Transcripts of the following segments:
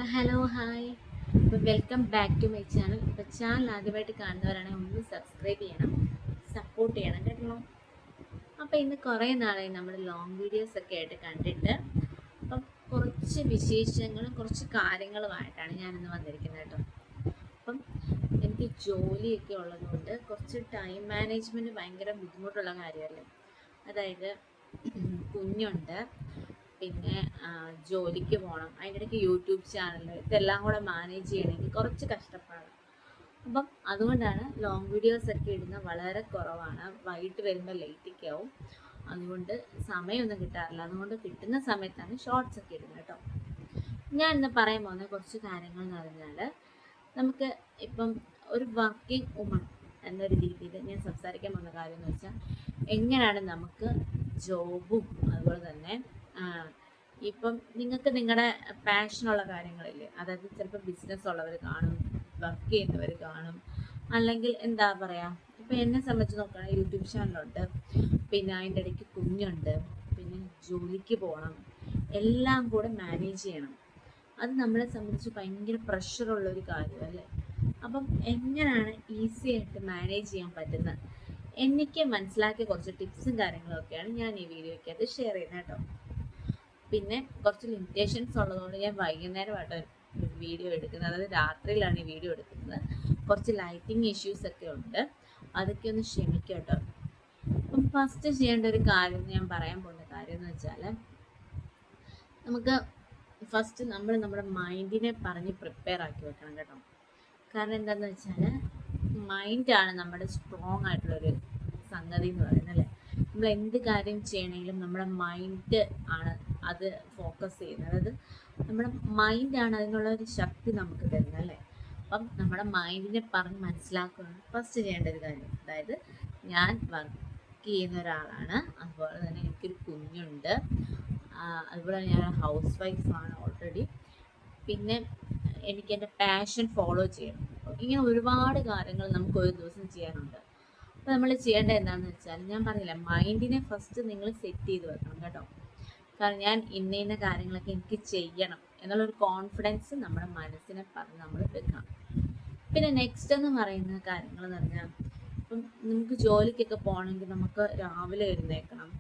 Hello hi. Welcome back to my channel. ഇപ്പോൾ channel ആദ്യമായിട്ട് കാണുന്നവരാണെങ്കിൽ ഒന്ന് സബ്സ്ക്രൈബ് ചെയ്യണം, സപ്പോർട്ട് ചെയ്യണം കേട്ടോ. അപ്പോൾ ഇന്ന് കുറേ നാളായി നമ്മൾ ലോങ് വീഡിയോസ് ഒക്കെ ആയിട്ട് കണ്ടിട്ട്. അപ്പം കുറച്ച് വിശേഷങ്ങളും കുറച്ച് കാര്യങ്ങളുമായിട്ടാണ് ഞാനിന്ന് വന്നിരിക്കുന്നത് കേട്ടോ. അപ്പം എനിക്ക് ജോലിയൊക്കെ ഉള്ളതുകൊണ്ട് കുറച്ച് ടൈം മാനേജ്മെൻറ്റ് ഭയങ്കര ബുദ്ധിമുട്ടുള്ള കാര്യമല്ലേ. അതായത് കുഞ്ഞുണ്ട്, പിന്നെ ജോലിക്ക് പോകണം, അതിൻ്റെ ഇടയ്ക്ക് യൂട്യൂബ് ചാനൽ, ഇതെല്ലാം കൂടെ മാനേജ് ചെയ്യണമെങ്കിൽ കുറച്ച് കഷ്ടപ്പാടാണ്. അപ്പം അതുകൊണ്ടാണ് ലോങ് വീഡിയോസൊക്കെ ഇടുന്നത് വളരെ കുറവാണ്. വൈകിട്ട് വരുമ്പോൾ ലേറ്റൊക്കെ ആവും, അതുകൊണ്ട് സമയമൊന്നും കിട്ടാറില്ല. അതുകൊണ്ട് കിട്ടുന്ന സമയത്താണ് ഷോർട്സ് ഒക്കെ ഇടുന്നത് കേട്ടോ. ഞാൻ ഇന്ന് പറയാൻ പോകുന്ന കുറച്ച് കാര്യങ്ങൾ എന്ന് പറഞ്ഞാൽ, നമുക്ക് ഇപ്പം ഒരു വർക്കിംഗ് വുമൺ എന്നൊരു രീതിയിൽ ഞാൻ സംസാരിക്കാൻ പോകുന്ന കാര്യം എന്ന് വെച്ചാൽ, എങ്ങനെയാണ് നമുക്ക് ജോബും അതുപോലെ തന്നെ ഇപ്പം നിങ്ങൾക്ക് നിങ്ങളുടെ പാഷനുള്ള കാര്യങ്ങളില്ലേ, അതായത് ചിലപ്പോൾ ബിസിനസ് ഉള്ളവർ കാണും, വർക്ക് ചെയ്യുന്നവർ കാണും, അല്ലെങ്കിൽ എന്താ പറയുക, ഇപ്പം എന്നെ സംബന്ധിച്ച് നോക്കുകയാണെങ്കിൽ യൂട്യൂബ് ചാനലുണ്ട്, പിന്നെ അതിൻ്റെ ഇടയ്ക്ക് കുഞ്ഞുണ്ട്, പിന്നെ ജോലിക്ക് പോകണം, എല്ലാം കൂടെ മാനേജ് ചെയ്യണം. അത് നമ്മളെ സംബന്ധിച്ച് ഭയങ്കര പ്രഷറുള്ളൊരു കാര്യമല്ലേ. അപ്പം എങ്ങനെയാണ് ഈസി ആയിട്ട് മാനേജ് ചെയ്യാൻ പറ്റുന്നത്, എനിക്ക് മനസ്സിലാക്കിയ കുറച്ച് ടിപ്സും കാര്യങ്ങളൊക്കെയാണ് ഞാൻ ഈ വീഡിയോയ്ക്കകത്ത് ഷെയർ ചെയ്യുന്നത് കേട്ടോ. പിന്നെ കുറച്ച് ലിമിറ്റേഷൻസ് ഉള്ളതുകൊണ്ട് ഞാൻ വൈകുന്നേരമായിട്ട് വീഡിയോ എടുക്കുന്നത്, അതായത് രാത്രിയിലാണ് ഈ വീഡിയോ എടുക്കുന്നത്. കുറച്ച് ലൈറ്റിംഗ് ഇഷ്യൂസ് ഒക്കെ ഉണ്ട്, അതൊക്കെ ഒന്ന് ക്ഷമിക്കുക കേട്ടോ. അപ്പം ഫസ്റ്റ് ചെയ്യേണ്ട ഒരു കാര്യം, ഞാൻ പറയാൻ പോകുന്ന കാര്യം എന്ന് വെച്ചാൽ, നമുക്ക് ഫസ്റ്റ് നമ്മുടെ മൈൻഡിനെ പറഞ്ഞ് പ്രിപ്പയർ ആക്കി വെക്കണം കേട്ടോ. കാരണം എന്താണെന്ന് വെച്ചാൽ, മൈൻഡാണ് നമ്മുടെ സ്ട്രോങ് ആയിട്ടുള്ളൊരു സംഗതി എന്ന് പറയുന്നത് അല്ലേ. നമ്മൾ എന്ത് കാര്യം ചെയ്യണമെങ്കിലും നമ്മുടെ മൈൻഡ് ആണ് അത് ഫോക്കസ് ചെയ്യുന്നത്. അതായത് നമ്മുടെ മൈൻഡാണ് അതിനുള്ള ഒരു ശക്തി നമുക്ക് തരുന്നത് അല്ലേ. അപ്പം നമ്മുടെ മൈൻഡിനെ പറഞ്ഞ് മനസ്സിലാക്കുകയാണ് ഫസ്റ്റ് ചെയ്യേണ്ട ഒരു കാര്യം. അതായത് ഞാൻ വർക്ക് ചെയ്യുന്ന ഒരാളാണ്, അതുപോലെ തന്നെ എനിക്കൊരു കുഞ്ഞുണ്ട്, അതുപോലെ ഞാൻ ഹൗസ് വൈഫാണ് ഓൾറെഡി. പിന്നെ എനിക്ക് എൻ്റെ പാഷൻ ഫോളോ ചെയ്യണം. ഇങ്ങനെ ഒരുപാട് കാര്യങ്ങൾ നമുക്ക് ഒരു ദിവസം ചെയ്യാനുണ്ട്. അപ്പോൾ നമ്മൾ ചെയ്യേണ്ടത് എന്താണെന്ന് വെച്ചാൽ, ഞാൻ പറഞ്ഞില്ല, മൈൻഡിനെ ഫസ്റ്റ് നിങ്ങൾ സെറ്റ് ചെയ്ത് വെക്കണം കേട്ടോ. കാരണം ഞാൻ ഇന്ന കാര്യങ്ങളൊക്കെ എനിക്ക് ചെയ്യണം എന്നുള്ളൊരു കോൺഫിഡൻസ് നമ്മുടെ മനസ്സിനെ പറഞ്ഞ് നമ്മൾ വെക്കണം. പിന്നെ നെക്സ്റ്റ് എന്ന് പറയുന്ന കാര്യങ്ങൾ എന്ന് പറഞ്ഞാൽ, ഇപ്പം നമുക്ക് ജോലിക്കൊക്കെ പോകണമെങ്കിൽ നമുക്ക് രാവിലെ എഴുന്നേൽക്കണം,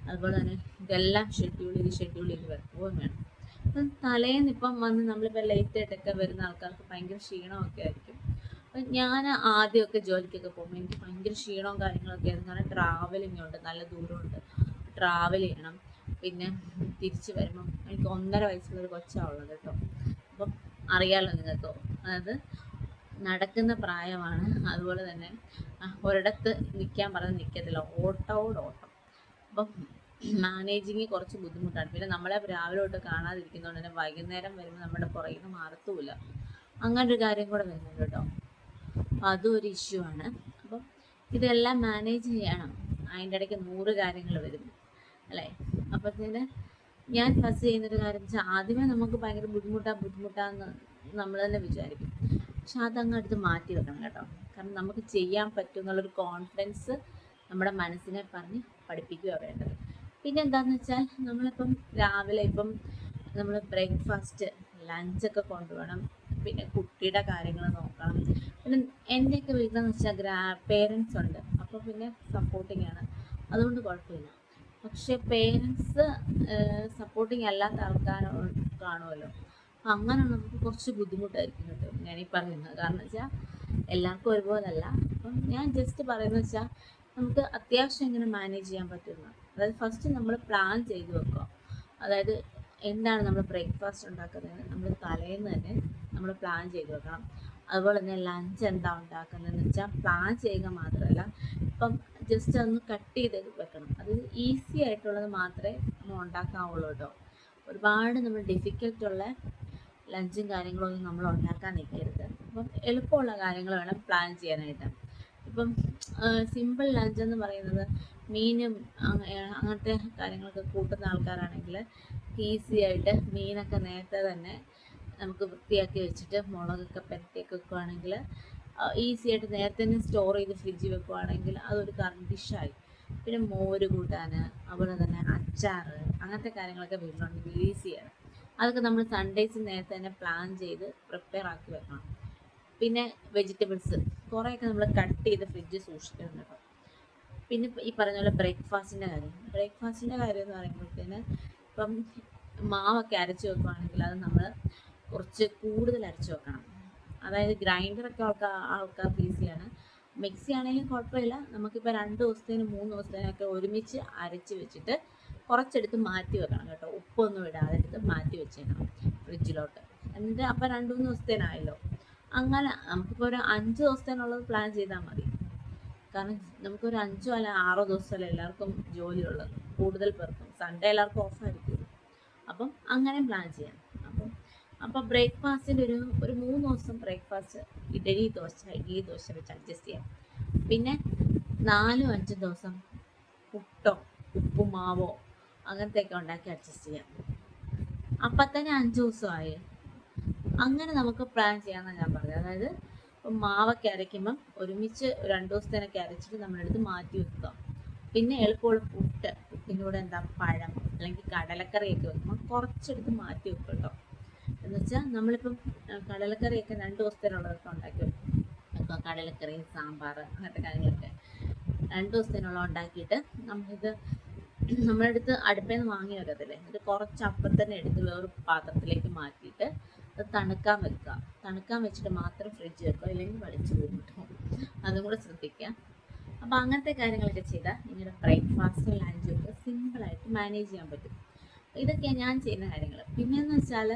അതുപോലെ തന്നെ ഇതെല്ലാം ഷെഡ്യൂൾ ചെയ്ത് വെക്കുകയും വേണം. അപ്പം തലേന്ന് ഇപ്പം വന്ന് നമ്മളിപ്പോൾ ലേറ്റായിട്ടൊക്കെ വരുന്ന ആൾക്കാർക്ക് ഭയങ്കര ക്ഷീണമൊക്കെ ആയിരിക്കും. അപ്പം ഞാൻ ആദ്യമൊക്കെ ജോലിക്കൊക്കെ പോകുമ്പോൾ എനിക്ക് ഭയങ്കര ക്ഷീണവും കാര്യങ്ങളൊക്കെ ആയിരുന്നു. കാരണം ട്രാവലിംഗ് ഉണ്ട്, നല്ല ദൂരമുണ്ട്, ട്രാവൽ ചെയ്യണം. പിന്നെ തിരിച്ച് വരുമ്പം എനിക്ക് 1.5 വയസ്സുള്ളൊരു കൊച്ചാണ് ഉള്ളത് കേട്ടോ. അപ്പം അറിയാമല്ലോ നിങ്ങൾക്ക്, അതായത് നടക്കുന്ന പ്രായമാണ്, അതുപോലെ തന്നെ ഒരിടത്ത് നിൽക്കാൻ പറഞ്ഞ് നിൽക്കത്തില്ല, ഓട്ടം. അപ്പം മാനേജിങ് കുറച്ച് ബുദ്ധിമുട്ടാണ്. പിന്നെ നമ്മളെ രാവിലെ തൊട്ട് കാണാതിരിക്കുന്നതുകൊണ്ട് തന്നെ വൈകുന്നേരം വരുമ്പോൾ നമ്മുടെ പുറകിൽ നിന്ന് മാറത്തുമില്ല. അങ്ങനെ ഒരു കാര്യം കൂടെ വരുന്നുണ്ട് കേട്ടോ. അപ്പം അതും ഒരു ഇഷ്യൂ ആണ്. അപ്പം ഇതെല്ലാം മാനേജ് ചെയ്യണം, അതിൻ്റെ ഇടയ്ക്ക് 100 കാര്യങ്ങൾ വരും അല്ലേ. അപ്പോഴത്തേന് ഞാൻ ഫസ്റ്റ് ചെയ്യുന്നൊരു കാര്യം വെച്ചാൽ, ആദ്യമേ നമുക്ക് ഭയങ്കര ബുദ്ധിമുട്ടാന്ന് നമ്മൾ തന്നെ വിചാരിക്കും. പക്ഷെ അതങ്ങ് എടുത്ത് മാറ്റി വെക്കണം കേട്ടോ. കാരണം നമുക്ക് ചെയ്യാൻ പറ്റും എന്നുള്ളൊരു കോൺഫിഡൻസ് നമ്മുടെ മനസ്സിനെ പറഞ്ഞ് പഠിപ്പിക്കുക വേണ്ടത്. പിന്നെ എന്താണെന്ന് വെച്ചാൽ, നമ്മളിപ്പം രാവിലെ ഇപ്പം നമ്മൾ ബ്രേക്ക്ഫാസ്റ്റ് ലഞ്ചൊക്കെ കൊണ്ടുപോകണം, പിന്നെ കുട്ടിയുടെ കാര്യങ്ങൾ നോക്കണം. പിന്നെ എൻ്റെയൊക്കെ വീട്ടിലെന്ന് വെച്ചാൽ പേരൻസ് ഉണ്ട്, അപ്പോൾ പിന്നെ സപ്പോർട്ടിങ് ആണ്, അതുകൊണ്ട് കുഴപ്പമില്ല. പക്ഷേ പേരൻസ് സപ്പോർട്ടിങ് അല്ലാത്ത ആൾക്കാർ കാണുമല്ലോ, അപ്പം അങ്ങനെ നമുക്ക് കുറച്ച് ബുദ്ധിമുട്ടായിരിക്കും കേട്ടോ ഞാനീ പറയുന്നത്. കാരണം വെച്ചാൽ എല്ലാവർക്കും ഒരുപോലല്ല. അപ്പം ഞാൻ ജസ്റ്റ് പറയുന്നത് വെച്ചാൽ, നമുക്ക് അത്യാവശ്യം എങ്ങനെ മാനേജ് ചെയ്യാൻ പറ്റുന്ന, അതായത് ഫസ്റ്റ് നമ്മൾ പ്ലാൻ ചെയ്ത് വെക്കുക. അതായത് എന്താണ് നമ്മൾ ബ്രേക്ക്ഫാസ്റ്റ് ഉണ്ടാക്കുന്നത് നമ്മൾ തലേന്ന് തന്നെ നമ്മൾ പ്ലാൻ ചെയ്ത് വെക്കണം. അതുപോലെ തന്നെ ലഞ്ച് എന്താ ഉണ്ടാക്കുന്നതെന്ന് വെച്ചാൽ പ്ലാൻ ചെയ്യുക മാത്രമല്ല, ഇപ്പം ജസ്റ്റ് ഒന്ന് കട്ട് ചെയ്ത് വെക്കണം. അത് ഈസി ആയിട്ടുള്ളത് മാത്രമേ നമ്മൾ ഉണ്ടാക്കാവുള്ളൂ കേട്ടോ. ഒരുപാട് നമ്മൾ ഡിഫിക്കൽട്ടുള്ള ലഞ്ചും കാര്യങ്ങളൊന്നും നമ്മൾ ഉണ്ടാക്കാൻ നിൽക്കരുത്. അപ്പം എളുപ്പമുള്ള കാര്യങ്ങൾ വേണം പ്ലാൻ ചെയ്യാനായിട്ട്. ഇപ്പം സിമ്പിൾ ലഞ്ച് എന്ന് പറയുന്നത് മീനും അങ്ങനത്തെ കാര്യങ്ങളൊക്കെ കൂട്ടുന്ന ആൾക്കാരാണെങ്കിൽ ഈസി ആയിട്ട് മീനൊക്കെ നേരത്തെ തന്നെ നമുക്ക് വൃത്തിയാക്കി വെച്ചിട്ട് മുളകൊക്കെ പുരട്ടിയൊക്കെ വെക്കുകയാണെങ്കിൽ, ഈസി ആയിട്ട് നേരത്തെ തന്നെ സ്റ്റോർ ചെയ്ത് ഫ്രിഡ്ജിൽ വെക്കുകയാണെങ്കിൽ അതൊരു കറി ഡിഷായി. പിന്നെ മോര് കൂട്ടാൻ, അതുപോലെ തന്നെ അച്ചാർ, അങ്ങനത്തെ കാര്യങ്ങളൊക്കെ വീട്ടിലുണ്ടെങ്കിൽ ഈസിയാണ്. അതൊക്കെ നമ്മൾ സൺഡേസ് നേരത്തെ തന്നെ പ്ലാൻ ചെയ്ത് പ്രിപ്പയർ ആക്കി വെക്കണം. പിന്നെ വെജിറ്റബിൾസ് കുറേയൊക്കെ നമ്മൾ കട്ട് ചെയ്ത് ഫ്രിഡ്ജിൽ സൂക്ഷിക്കണം കേട്ടോ. പിന്നെ ഈ പറഞ്ഞ പോലെ ബ്രേക്ക്ഫാസ്റ്റിൻ്റെ കാര്യം എന്ന് പറയുമ്പോഴത്തേന് ഇപ്പം മാവൊക്കെ അരച്ച് വെക്കുകയാണെങ്കിൽ അത് നമ്മൾ കുറച്ച് കൂടുതൽ അരച്ച് വെക്കണം. അതായത് ഗ്രൈൻഡറൊക്കെ ആൾക്കാർക്ക് ഈസിയാണ്. മിക്സി ആണെങ്കിലും കുഴപ്പമില്ല. നമുക്കിപ്പോൾ 2 ദിവസത്തേനും 3 ദിവസത്തേനൊക്കെ ഒരുമിച്ച് അരച്ച് വെച്ചിട്ട് കുറച്ചെടുത്ത് മാറ്റി വെക്കണം കേട്ടോ. ഉപ്പൊന്നും ഇടാതെ എടുത്ത് മാറ്റി വെച്ചേക്കണം ഫ്രിഡ്ജിലോട്ട്. എന്നിട്ട് അപ്പോൾ 2-3 ദിവസത്തേനായല്ലോ. അങ്ങനെ നമുക്കിപ്പോൾ ഒരു 5 ദിവസത്തേനുള്ളത് പ്ലാൻ ചെയ്താൽ മതി. കാരണം നമുക്കൊരു 5 അല്ല 6 ദിവസമല്ല എല്ലാവർക്കും ജോലിയുള്ളത്, കൂടുതൽ പേർക്കും. സൺഡേ എല്ലാവർക്കും ഓഫായിരിക്കും. അപ്പം അങ്ങനെ പ്ലാൻ ചെയ്യാം. അപ്പം ബ്രേക്ക്ഫാസ്റ്റിൻ്റെ ഒരു 3 ദിവസം ബ്രേക്ക്ഫാസ്റ്റ് ഇഡ്ഡലി ദോശ വെച്ച് അഡ്ജസ്റ്റ് ചെയ്യാം. പിന്നെ 4-5 ദിവസം പുട്ടോ ഉപ്പുമാവോ അങ്ങനത്തെയൊക്കെ ഉണ്ടാക്കി അഡ്ജസ്റ്റ് ചെയ്യാം. അപ്പം തന്നെ 5 ദിവസമായി. അങ്ങനെ നമുക്ക് പ്ലാൻ ചെയ്യാമെന്നാണ് ഞാൻ പറഞ്ഞത്. അതായത് ഇപ്പം മാവൊക്കെ അരയ്ക്കുമ്പം ഒരുമിച്ച് 2 ദിവസത്തേനൊക്കെ അരച്ചിട്ട് നമ്മളെടുത്ത് മാറ്റി വെക്കുക. പിന്നെ എളുപ്പമുള്ള പുട്ടിൻ്റെ കൂടെ പഴം അല്ലെങ്കിൽ കടലക്കറിയൊക്കെ വെക്കുമ്പോൾ കുറച്ചെടുത്ത് മാറ്റി വെക്കും കേട്ടോ. എന്ന് വെച്ചാൽ നമ്മളിപ്പം കടലക്കറിയൊക്കെ 2 ദിവസത്തേനുള്ളതൊക്കെ ഉണ്ടാക്കി വെക്കുക. കടലക്കറി, സാമ്പാർ അങ്ങനത്തെ കാര്യങ്ങളൊക്കെ 2 ദിവസത്തേനുള്ള ഉണ്ടാക്കിയിട്ട് നമ്മളെടുത്ത് അടുപ്പിൽ നിന്ന് വാങ്ങി വെക്കത്തില്ലേ, എന്നിട്ട് കുറച്ച് അപ്പം തന്നെ എടുത്ത് വേറൊരു പാത്രത്തിലേക്ക് മാറ്റിയിട്ട് അത് തണുക്കാൻ വെച്ചിട്ട് മാത്രം ഫ്രിഡ്ജ് വെക്കുക, ഇല്ലെങ്കിൽ വലിച്ചു പോകും കേട്ടോ. അതും കൂടെ ശ്രദ്ധിക്കുക. അപ്പോൾ അങ്ങനത്തെ കാര്യങ്ങളൊക്കെ ചെയ്താൽ നിങ്ങളുടെ ബ്രേക്ക്ഫാസ്റ്റും ലഞ്ചും ഒക്കെ സിമ്പിളായിട്ട് മാനേജ് ചെയ്യാൻ പറ്റും. ഇതൊക്കെയാണ് ഞാൻ ചെയ്യുന്ന കാര്യങ്ങൾ. പിന്നെയെന്ന് വെച്ചാൽ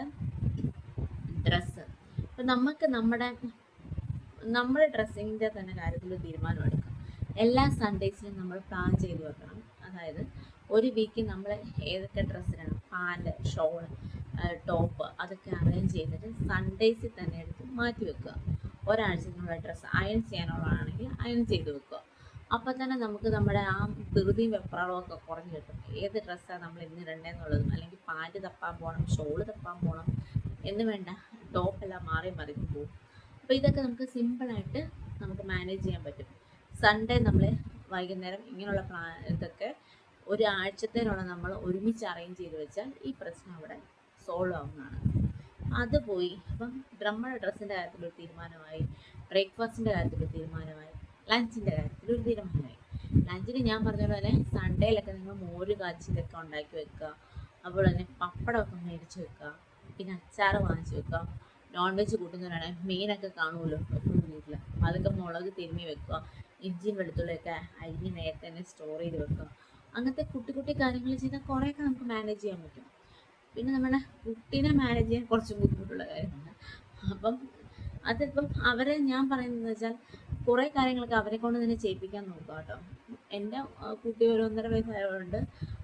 ഡ്രസ്സ്. ഇപ്പം നമുക്ക് നമ്മുടെ ഡ്രസ്സിങ്ങിൻ്റെ തന്നെ കാര്യത്തിൽ തീരുമാനം എടുക്കാം. എല്ലാ സൺഡേസിലും നമ്മൾ പ്ലാൻ ചെയ്ത് വെക്കണം. അതായത് ഒരു വീക്ക് നമ്മൾ ഏതൊക്കെ ഡ്രസ്സിനാണ്, പാൻറ്, ഷോൾ, ടോപ്പ് അതൊക്കെ അറേഞ്ച് ചെയ്തിട്ട് സൺഡേസിൽ തന്നെ എടുത്ത് മാറ്റി വെക്കുക. ഒരാഴ്ചക്കുള്ള ഡ്രസ്സ് അയൺ ചെയ്യാനുള്ളതാണെങ്കിൽ അയൺ ചെയ്ത് വെക്കുക. അപ്പം തന്നെ നമുക്ക് നമ്മുടെ ആ ധൃതിയും വെപ്രാളമൊക്കെ കുറഞ്ഞ് കിട്ടും. ഏത് ഡ്രസ്സാണ് നമ്മൾ ഇന്ന് ഇടേണ്ടതെന്നുള്ളതും, അല്ലെങ്കിൽ പാൻറ് തപ്പാൻ പോകണം, ഷോള് തപ്പാൻ പോകണം എന്ന് വേണ്ട, ടോപ്പെല്ലാം മാറി പോകും. അപ്പോൾ ഇതൊക്കെ നമുക്ക് സിമ്പിളായിട്ട് നമുക്ക് മാനേജ് ചെയ്യാൻ പറ്റും. സൺഡേ നമ്മൾ വൈകുന്നേരം ഇങ്ങനെയുള്ള ഇതൊക്കെ ഒരാഴ്ചത്തേനുള്ള നമ്മൾ ഒരുമിച്ച് അറേഞ്ച് ചെയ്ത് വെച്ചാൽ ഈ പ്രശ്നം അവിടെ സോൾവ് ആവുന്നതാണ്. അത് പോയി. അപ്പം നമ്മുടെ ഡ്രസ്സിൻ്റെ കാര്യത്തിലൊരു തീരുമാനമായി, ബ്രേക്ക്ഫാസ്റ്റിൻ്റെ കാര്യത്തിലൊരു തീരുമാനമായി, ലഞ്ചിൻ്റെ കാര്യത്തിലൊരു തീരുമാനമായി. ലഞ്ചിന് ഞാൻ പറഞ്ഞ പോലെ സൺഡേയിലൊക്കെ നിങ്ങൾ മോര് കാച്ചിലൊക്കെ ഉണ്ടാക്കി വെക്കുക. അതുപോലെ തന്നെ പപ്പടമൊക്കെ മേടിച്ച് വെക്കുക. പിന്നെ അച്ചാർ വാങ്ങിച്ച് വെക്കുക. നോൺ വെജ് കൂട്ടുന്നവരാണെങ്കിൽ മീനൊക്കെ കാണുമല്ലോ എപ്പോഴും വീട്ടിൽ, അതൊക്കെ മുളക് തിരുമ്മി വെക്കുക. ഇഞ്ചിയും വെളുത്തുള്ളിയൊക്കെ അരിഞ്ഞ് നേരത്തെ തന്നെ സ്റ്റോർ ചെയ്ത് വെക്കുക. അങ്ങനത്തെ കുട്ടി കാര്യങ്ങൾ ചെയ്താൽ കുറേയൊക്കെ നമുക്ക് മാനേജ് ചെയ്യാൻ പറ്റും. പിന്നെ നമ്മുടെ കുട്ടീനെ മാനേജ് ചെയ്യാൻ കുറച്ച് ബുദ്ധിമുട്ടുള്ള കാര്യമാണ്. അപ്പം അതിപ്പം അവരെ ഞാൻ പറയുന്നത് വെച്ചാൽ കുറേ കാര്യങ്ങളൊക്കെ അവരെ കൊണ്ട് തന്നെ ചെയ്യിപ്പിക്കാൻ നോക്കുക കേട്ടോ. എൻ്റെ കുട്ടി ഒരു 1.5 വയസ്സായതുകൊണ്ട്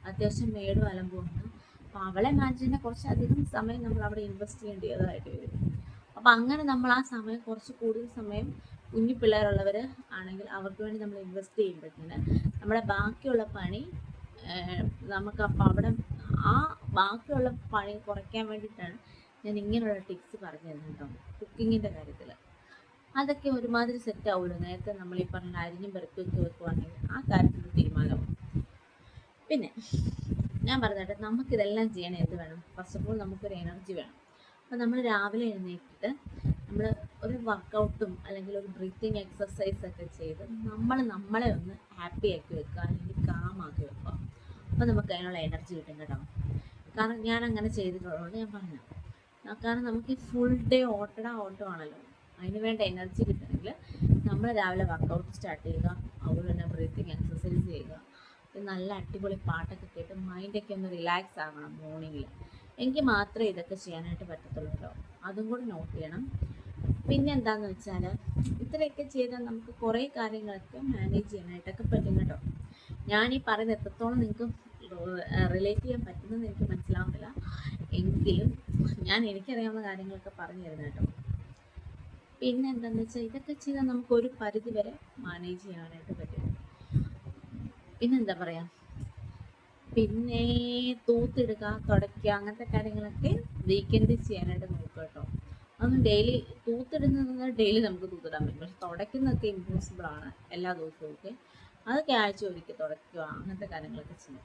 അത്യാവശ്യം മേടും അലമ്പുണ്ട്. അപ്പോൾ അവളെ മാനേജ് ചെയ്യുന്ന കുറച്ചധികം സമയം നമ്മൾ അവിടെ ഇൻവെസ്റ്റ് ചെയ്യേണ്ടതായിട്ട് വരും. അപ്പോൾ അങ്ങനെ നമ്മൾ ആ സമയം കുറച്ച് കൂടുതൽ സമയം കുഞ്ഞു പിള്ളേരുള്ളവർ ആണെങ്കിൽ അവർക്ക് വേണ്ടി നമ്മൾ ഇൻവെസ്റ്റ് ചെയ്യുമ്പോഴത്തേന് നമ്മുടെ ബാക്കിയുള്ള പണി നമുക്കപ്പോൾ അവിടെ ആ ബാക്കിയുള്ള പണി കുറയ്ക്കാൻ വേണ്ടിയിട്ടാണ് ഞാൻ ഇങ്ങനെയുള്ള ടിപ്സ് പറഞ്ഞു തരുന്നത് കേട്ടോ. കുക്കിങ്ങിൻ്റെ കാര്യത്തിൽ അതൊക്കെ ഒരുമാതിരി സെറ്റ് ആവുമല്ലോ. നേരത്തെ നമ്മൾ ഈ പറഞ്ഞ അരിഞ്ഞും പെറുക്കി വെക്കുവാണെങ്കിൽ ആ കാര്യത്തിൽ തീരുമാനമാവും. പിന്നെ ഞാൻ പറഞ്ഞിട്ട് നമുക്കിതെല്ലാം ചെയ്യണ എന്ത് വേണം? ഫസ്റ്റ് ഓഫ് ഓൾ നമുക്കൊരു എനർജി വേണം. അപ്പോൾ നമ്മൾ രാവിലെ എഴുന്നേറ്റിട്ട് നമ്മൾ ഒരു വർക്കൗട്ടും അല്ലെങ്കിൽ ഒരു ബ്രീത്തിങ് എക്സസൈസൊക്കെ ചെയ്ത് നമ്മളെ ഒന്ന് ഹാപ്പി ആക്കി വെക്കുക, അല്ലെങ്കിൽ കാമാക്കി വെക്കുക. അപ്പോൾ നമുക്ക് അതിനുള്ള എനർജി കിട്ടും കേട്ടോ. കാരണം ഞാൻ അങ്ങനെ ചെയ്തിട്ടുള്ളതുകൊണ്ട് ഞാൻ പറഞ്ഞു. കാരണം നമുക്ക് ഈ ഫുൾ ഡേ ഓട്ടമാണല്ലോ, അതിന് വേണ്ട എനർജി കിട്ടണമെങ്കിൽ നമ്മൾ രാവിലെ വർക്കൗട്ട് സ്റ്റാർട്ട് ചെയ്യുക, അതുപോലെ തന്നെ ബ്രീത്തിങ് എക്സസൈസ് ചെയ്യുക, നല്ല അടിപൊളി പാട്ടൊക്കെ കേട്ട് മൈൻഡൊക്കെ ഒന്ന് റിലാക്സ് ആവണം മോർണിംഗിൽ. എനിക്ക് മാത്രമേ ഇതൊക്കെ ചെയ്യാനായിട്ട് പറ്റത്തുള്ളൂ കേട്ടോ. അതും കൂടി നോട്ട് ചെയ്യണം. പിന്നെ എന്താണെന്ന് വെച്ചാൽ ഇത്രയൊക്കെ ചെയ്താൽ നമുക്ക് കുറേ കാര്യങ്ങളൊക്കെ മാനേജ് ചെയ്യാനായിട്ടൊക്കെ പറ്റും കേട്ടോ. ഞാനീ പറയുന്നത് എത്രത്തോളം നിങ്ങൾക്ക് റിലേറ്റ് ചെയ്യാൻ പറ്റുമെന്ന് എനിക്ക് മനസ്സിലാവുന്നില്ല, എങ്കിലും ഞാൻ എനിക്കറിയാവുന്ന കാര്യങ്ങളൊക്കെ പറഞ്ഞു തരുന്നത് കേട്ടോ. പിന്നെ എന്താണെന്ന് വെച്ചാൽ ഇതൊക്കെ ചെയ്താൽ നമുക്ക് ഒരു പരിധി വരെ മാനേജ് ചെയ്യാനായിട്ട് പറ്റും. പിന്നെന്താ പറയുക, പിന്നെ തൂത്തിടുക, തുടയ്ക്കുക, അങ്ങനത്തെ കാര്യങ്ങളൊക്കെ വീക്കെൻഡിൽ ചെയ്യാനായിട്ട് നോക്കുക കേട്ടോ. അതൊന്നും ഡെയിലി തൂത്തിടുന്നത് ഡെയിലി നമുക്ക് തൂത്തിടാൻ പറ്റും, പക്ഷെ തുടയ്ക്കുന്നതൊക്കെ ഇമ്പോസിബിൾ ആണ് എല്ലാ ദിവസവും. ഒക്കെ അതൊക്കെ ആഴ്ച ഒരിക്കൽ തുടയ്ക്കുക, അങ്ങനത്തെ കാര്യങ്ങളൊക്കെ ചെയ്യും.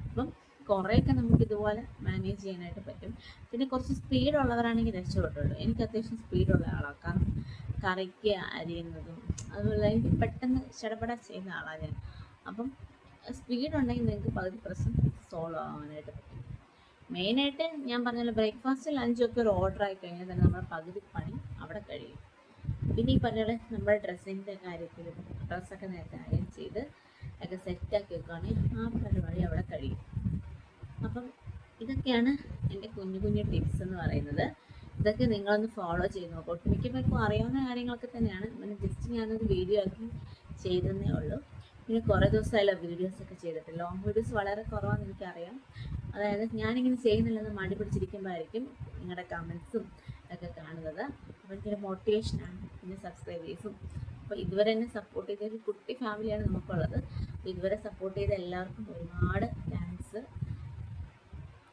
അപ്പം കുറേയൊക്കെ നമുക്ക് ഇതുപോലെ മാനേജ് ചെയ്യാനായിട്ട് പറ്റും. പിന്നെ കുറച്ച് സ്പീഡുള്ളവരാണെങ്കിൽ രക്ഷപ്പെട്ടുള്ളൂ. എനിക്ക് അത്യാവശ്യം സ്പീഡുള്ള ആളാണ്. കാരണം കറിക്ക് അരിയുന്നതും അതുപോലെ എനിക്ക് പെട്ടെന്ന് ചടപട ചെയ്യുന്ന ആളാണ് ഞാൻ. അപ്പം സ്പീഡുണ്ടെങ്കിൽ നിങ്ങൾക്ക് പകുതി പ്രശ്നം സോൾവ് ആവാനായിട്ട് പറ്റും. മെയിനായിട്ട് ഞാൻ പറഞ്ഞല്ലോ, ബ്രേക്ക്ഫാസ്റ്റ് ലഞ്ചൊക്കെ ഒരു ഓർഡർ ആയി കഴിഞ്ഞാൽ തന്നെ നമ്മുടെ പകുതി പണി അവിടെ കഴിയും. പിന്നെ ഈ പറഞ്ഞ നമ്മുടെ ഡ്രസ്സിൻ്റെ കാര്യത്തിലും ഡ്രസ്സൊക്കെ നേരത്തെ അയൺ ചെയ്ത് ഒക്കെ സെറ്റാക്കി വെക്കുകയാണെങ്കിൽ ആ പരിപാടി അവിടെ കഴിയും. അപ്പം ഇതൊക്കെയാണ് എൻ്റെ കുഞ്ഞു കുഞ്ഞു ടിപ്സ് എന്ന് പറയുന്നത്. ഇതൊക്കെ നിങ്ങളൊന്ന് ഫോളോ ചെയ്ത് നോക്കും. ഒട്ടുമിക്ക പേർക്കും അറിയാവുന്ന കാര്യങ്ങളൊക്കെ തന്നെയാണ്. പിന്നെ ജസ്റ്റ് ഞാനൊരു വീഡിയോ ആക്കി ചെയ്തതേ ഉള്ളൂ. പിന്നെ കുറേ ദിവസമായല്ലോ വീഡിയോസൊക്കെ ചെയ്തിട്ട്. ലോങ് വീഡിയോസ് വളരെ കുറവാണെന്ന് എനിക്കറിയാം. അതായത് ഞാനിങ്ങനെ ചെയ്യുന്നില്ലെന്ന് മടി പിടിച്ചിരിക്കുമ്പോഴായിരിക്കും നിങ്ങളുടെ കമൻസും ഒക്കെ കാണുന്നത്. അപ്പോൾ എനിക്കൊരു മോട്ടിവേഷനാണ്. പിന്നെ സബ്സ്ക്രൈബേഴ്സും അപ്പോൾ ഇതുവരെ എന്നെ സപ്പോർട്ട് ചെയ്ത ഒരു കുട്ടി ഫാമിലിയാണ് നമുക്കുള്ളത്. അപ്പോൾ ഇതുവരെ സപ്പോർട്ട് ചെയ്ത എല്ലാവർക്കും ഒരുപാട് താങ്ക്സ്.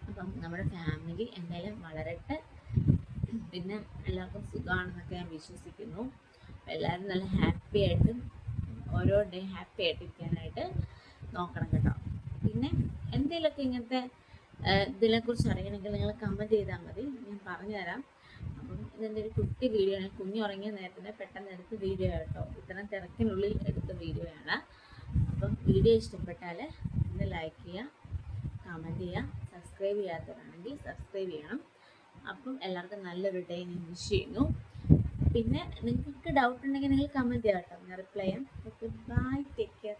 അപ്പം നമ്മുടെ ഫാമിലി എന്തായാലും വളരട്ടെ. പിന്നെ എല്ലാവർക്കും സുഖമാണെന്നൊക്കെ ഞാൻ വിശ്വസിക്കുന്നു. എല്ലാവരും നല്ല ഹാപ്പി ആയിട്ടും ഓരോ ഡേ ഹാപ്പി ആയിട്ടിരിക്കാനായിട്ട് നോക്കണം കേട്ടോ. പിന്നെ എന്തെങ്കിലുമൊക്കെ ഇങ്ങനത്തെ ഇതിനെക്കുറിച്ച് അറിയണമെങ്കിൽ നിങ്ങൾ കമൻറ്റ് ചെയ്താൽ മതി, ഞാൻ പറഞ്ഞുതരാം. അപ്പം ഇതെൻ്റെ ഒരു കുട്ടി വീഡിയോ ആണ്. കുഞ്ഞുറങ്ങിയ നേരത്തിന് പെട്ടെന്ന് എടുത്ത വീഡിയോ കേട്ടോ. ഇത്രയും തിരക്കിനുള്ളിൽ എടുത്ത വീഡിയോയാണ്. അപ്പം വീഡിയോ ഇഷ്ടപ്പെട്ടാൽ ഒന്ന് ലൈക്ക് ചെയ്യുക, കമൻറ്റ് ചെയ്യുക. സബ്സ്ക്രൈബ് ചെയ്യാത്തവരാണെങ്കിൽ സബ്സ്ക്രൈബ് ചെയ്യണം. അപ്പം എല്ലാവർക്കും നല്ലൊരു ഡേ ഞാൻ വിഷ് ചെയ്യുന്നു. പിന്നെ നിങ്ങൾക്ക് ഡൗട്ട് ഉണ്ടെങ്കിൽ നിങ്ങൾ കമൻറ്റ് ചെയ്യാം കേട്ടോ, ഞാൻ റിപ്ലൈ ചെയ്യാം. Okay, bye, take care.